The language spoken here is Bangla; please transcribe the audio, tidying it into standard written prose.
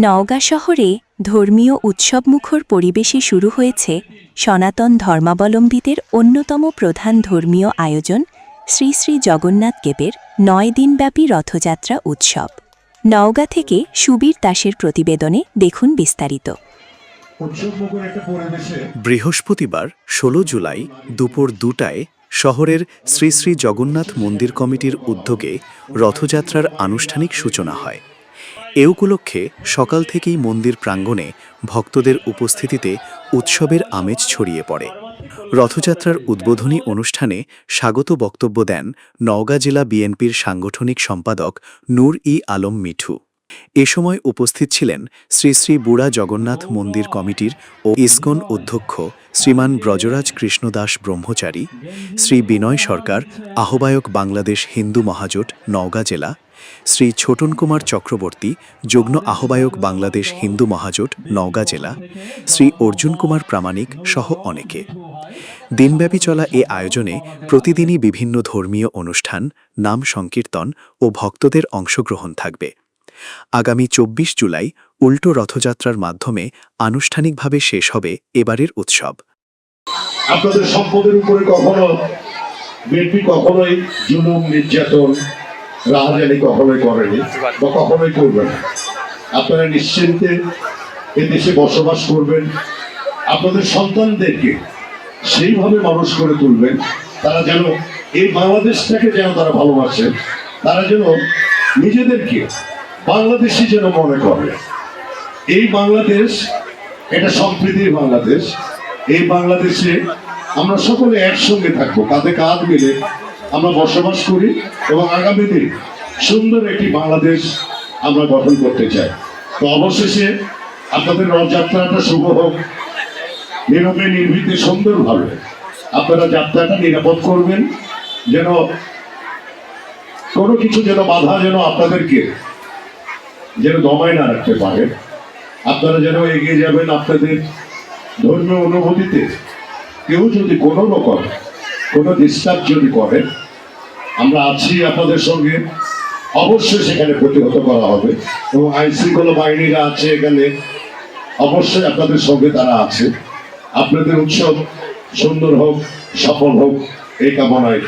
নওগাঁ শহরে ধর্মীয় উৎসবমুখর পরিবেশে শুরু হয়েছে সনাতন ধর্মাবলম্বীদের অন্যতম প্রধান ধর্মীয় আয়োজন শ্রী শ্রী জগন্নাথ দেবের ৯ দিনব্যাপী রথযাত্রা উৎসব। নওগাঁ থেকে সুবীর দাসের প্রতিবেদনে দেখুন বিস্তারিত। বৃহস্পতিবার ১৬ জুলাই দুপুর ২টায় শহরের শ্রী শ্রী জগন্নাথ মন্দির কমিটির উদ্যোগে রথযাত্রার আনুষ্ঠানিক সূচনা হয়। এ উপলক্ষে সকাল থেকেই মন্দির প্রাঙ্গণে ভক্তদের উপস্থিতিতে উৎসবের আমেজ ছড়িয়ে পড়ে। রথযাত্রার উদ্বোধনী অনুষ্ঠানে স্বাগত বক্তব্য দেন নওগাঁ জেলা বিএনপির সাংগঠনিক সম্পাদক নূর ই আলম মিঠু। এ সময় উপস্থিত ছিলেন শ্রী শ্রী বুড়া জগন্নাথ মন্দির কমিটির ও ইসকন অধ্যক্ষ শ্রীমান ব্রজরাজ কৃষ্ণদাস ব্রহ্মচারী, শ্রী বিনয় সরকার, আহ্বায়ক বাংলাদেশ হিন্দু মহাজোট নওগাঁ জেলা, শ্রী ছোটন কুমার চক্রবর্তী, যুগ্ম আহ্বায়ক বাংলাদেশ হিন্দু মহাজোট নওগাঁ জেলা, শ্রী অর্জুন কুমার প্রামাণিক সহ অনেকে। দিনব্যাপী চলা এ আয়োজনে প্রতিদিনই বিভিন্ন ধর্মীয় অনুষ্ঠান, নাম সংকীর্তন ও ভক্তদের অংশগ্রহণ থাকবে। আগামী ২৪ জুলাই উল্টো রথযাত্রার মাধ্যমে আনুষ্ঠানিকভাবে শেষ হবে এবারের উৎসব। আপনাদের সম্পদের উপরে কখনো বিএনপি কখনোই জুলুম, নির্যাতন, রাহাজানি কখনোই করেনি বা কখনোই করবে না। আপনারা নিশ্চিন্তে এদেশে বসবাস করবেন, আপনাদের সন্তানদেরকে সেইভাবে মানুষ করে তুলবেন, তারা যেন এই বাংলাদেশটাকে যেন তারা ভালোবাসে, তারা যেন নিজেদেরকে বাংলাদেশি যেন মনে করে। এই বাংলাদেশ এটা সম্প্রীতির বাংলাদেশ। এই বাংলাদেশে আমরা সকলে একসঙ্গে থাকবো, কাঁধে কাঁধ মিলে আমরা বসবাস করি এবং আগামী দিন সুন্দর একটি বাংলাদেশ আমরা গঠন করতে চাই। তো অবশেষে আপনাদের রথযাত্রাটা শুভ হোক, নীরবে নির্ভীতে সুন্দরভাবে আপনারা যাত্রাটা নিরাপদ করবেন, যেন কোনো কিছু যেন বাধা যেন আপনাদেরকে যেন দমায় না রাখতে পারে। আপনারা যেন এগিয়ে যাবেন আপনাদের ধর্মীয় অনুভূতিতে। কেউ যদি কোনো রকম কোনো ডিস্টার্ব যদি করে, আমরা আছি আপনাদের সঙ্গে, অবশ্যই সেখানে প্রতিহত করা হবে এবং আইন শৃঙ্খলা বাহিনীরা আছে এখানে, অবশ্যই আপনাদের সঙ্গে তারা আছে। আপনাদের উৎসব সুন্দর হোক, সফল হোক, এই কামনায়